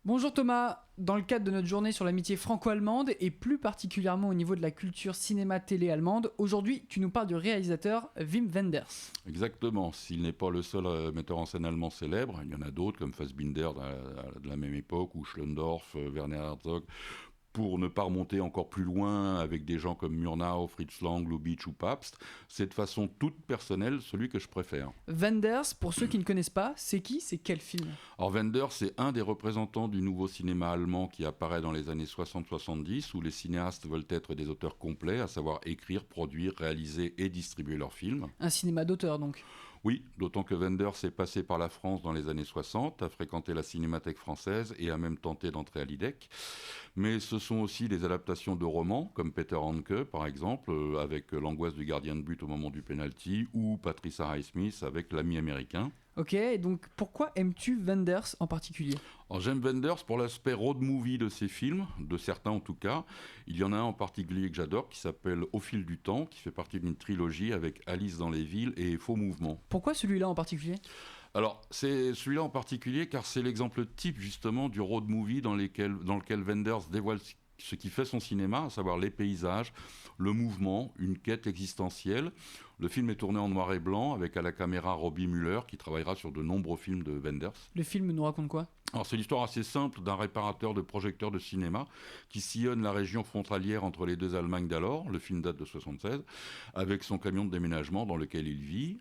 Bonjour Thomas, dans le cadre de notre journée sur l'amitié franco-allemande et plus particulièrement au niveau de la culture cinéma-télé allemande, aujourd'hui tu nous parles du réalisateur Wim Wenders. Exactement, s'il n'est pas le seul metteur en scène allemand célèbre, il y en a d'autres comme Fassbinder de la même époque ou Schlöndorff, Werner Herzog. Pour ne pas remonter encore plus loin avec des gens comme Murnau, Fritz Lang, Lubitsch ou Pabst, c'est de façon toute personnelle celui que je préfère. Wenders, pour ceux qui ne connaissent pas, c'est qui, c'est quel film? Alors Wenders, c'est un des représentants du nouveau cinéma allemand qui apparaît dans les années 60-70, où les cinéastes veulent être des auteurs complets, à savoir écrire, produire, réaliser et distribuer leurs films. Un cinéma d'auteur donc. Oui, d'autant que Wenders est passé par la France dans les années 60, a fréquenté la Cinémathèque française et a même tenté d'entrer à l'IDEC. Mais ce sont aussi des adaptations de romans, comme Peter Handke par exemple, avec L'angoisse du gardien de but au moment du penalty, ou Patricia Highsmith avec L'ami américain. Ok, donc pourquoi aimes-tu Wenders en particulier? Alors, j'aime Wenders pour l'aspect road movie de ses films, de certains en tout cas. Il y en a un en particulier que j'adore qui s'appelle Au fil du temps, qui fait partie d'une trilogie avec Alice dans les villes et Faux mouvements. Pourquoi celui-là en particulier? Alors, c'est celui-là en particulier car c'est l'exemple type justement du road movie dans lequel Wenders dévoile ce qui fait son cinéma, à savoir les paysages, le mouvement, une quête existentielle. Le film est tourné en noir et blanc avec à la caméra Robbie Muller qui travaillera sur de nombreux films de Wenders. Le film nous raconte quoi? Alors c'est l'histoire assez simple d'un réparateur de projecteurs de cinéma qui sillonne la région frontalière entre les deux Allemagnes d'alors, le film date de 1976, avec son camion de déménagement dans lequel il vit.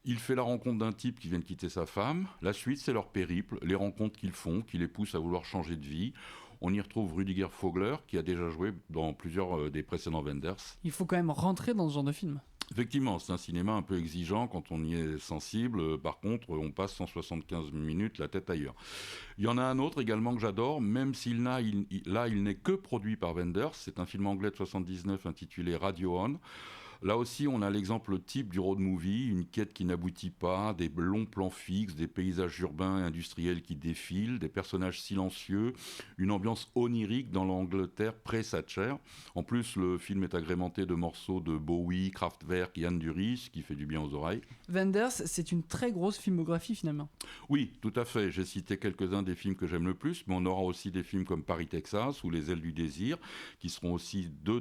Il fait la rencontre d'un type qui vient de quitter sa femme. La suite, c'est leur périple, les rencontres qu'ils font, qui les poussent à vouloir changer de vie. On y retrouve Rüdiger Vogler, qui a déjà joué dans plusieurs des précédents Wenders. Il faut quand même rentrer dans ce genre de film. Effectivement, c'est un cinéma un peu exigeant quand on y est sensible. Par contre, on passe 175 minutes la tête ailleurs. Il y en a un autre également que j'adore, même s'il il n'est que produit par Wenders. C'est un film anglais de 79 intitulé Radio On. Là aussi, on a l'exemple type du road movie, une quête qui n'aboutit pas, des longs plans fixes, des paysages urbains et industriels qui défilent, des personnages silencieux, une ambiance onirique dans l'Angleterre pré-Thatcher. En plus, le film est agrémenté de morceaux de Bowie, Kraftwerk, Yann Dury, ce qui fait du bien aux oreilles. Wenders, c'est une très grosse filmographie finalement. Oui, tout à fait. J'ai cité quelques-uns des films que j'aime le plus, mais on aura aussi des films comme Paris, Texas ou Les ailes du désir, qui seront aussi de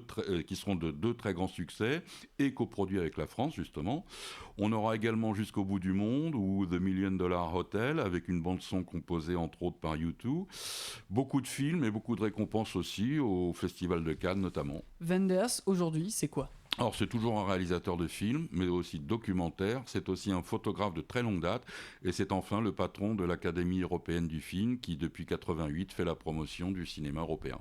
deux très grands succès, et coproduit avec la France, justement. On aura également Jusqu'au bout du monde ou The $1 Million Hotel, avec une bande-son composée entre autres par U2. Beaucoup de films et beaucoup de récompenses aussi, au Festival de Cannes notamment. Wenders, aujourd'hui, c'est quoi? Alors c'est toujours un réalisateur de films, mais aussi de documentaires. C'est aussi un photographe de très longue date. Et c'est enfin le patron de l'Académie européenne du film, qui depuis 1988 fait la promotion du cinéma européen.